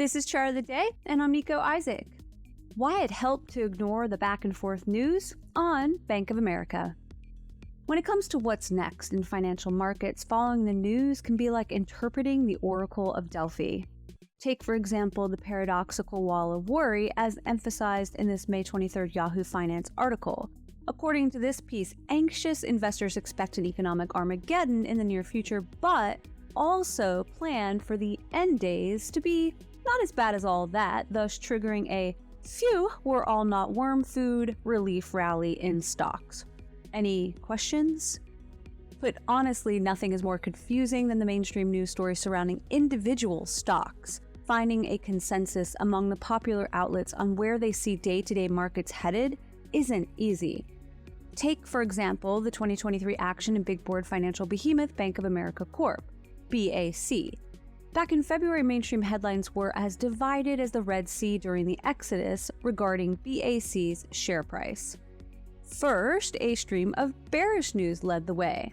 This is Chart of the Day, and I'm Nico Isaac. Why it helped to ignore the back and forth news on Bank of America. When it comes to what's next in financial markets, following the news can be like interpreting the Oracle of Delphi. Take, for example, the paradoxical wall of worry as emphasized in this May 23rd Yahoo Finance article. According to this piece, anxious investors expect an economic Armageddon in the near future, but also plan for the end days to be not as bad as all that, thus triggering a phew, we're all not worm food relief rally in stocks. Any questions? But honestly, nothing is more confusing than the mainstream news stories surrounding individual stocks. Finding a consensus among the popular outlets on where they see day-to-day markets headed isn't easy. Take, for example, the 2023 action in big board financial behemoth Bank of America Corp., BAC. Back in February, mainstream headlines were as divided as the Red Sea during the Exodus regarding BAC's share price. First, a stream of bearish news led the way,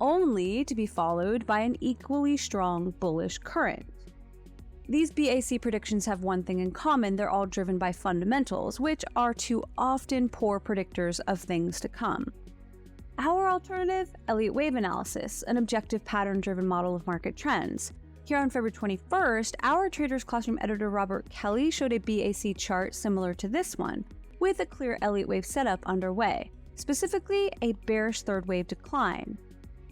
only to be followed by an equally strong bullish current. These BAC predictions have one thing in common: they're all driven by fundamentals, which are too often poor predictors of things to come. Our alternative, Elliott Wave analysis, an objective pattern-driven model of market trends. Here on February 21st, our Traders Classroom editor Robert Kelly showed a BAC chart similar to this one, with a clear Elliott Wave setup underway, specifically a bearish third wave decline.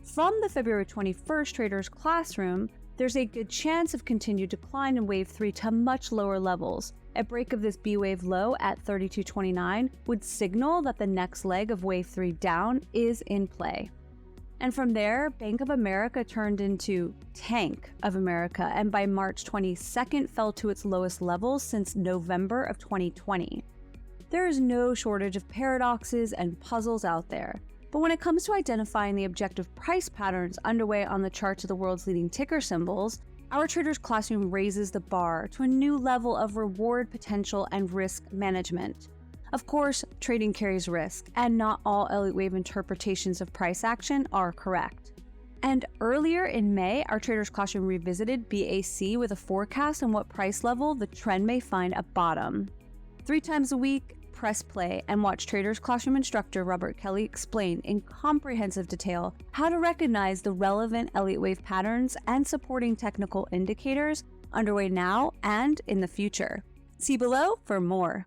From the February 21st Traders Classroom, there's a good chance of continued decline in Wave 3 to much lower levels. A break of this B-wave low at 32.29 would signal that the next leg of Wave 3 down is in play. And from there, Bank of America turned into Tank of America, and by March 22nd fell to its lowest levels since November of 2020. There is no shortage of paradoxes and puzzles out there, but when it comes to identifying the objective price patterns underway on the charts of the world's leading ticker symbols, our Traders Classroom raises the bar to a new level of reward potential and risk management. Of course, trading carries risk, and not all Elliott Wave interpretations of price action are correct. And earlier in May, our Traders Classroom revisited BAC with a forecast on what price level the trend may find a bottom. 3 times a week, press play and watch Traders Classroom instructor Robert Kelly explain in comprehensive detail how to recognize the relevant Elliott Wave patterns and supporting technical indicators underway now and in the future. See below for more.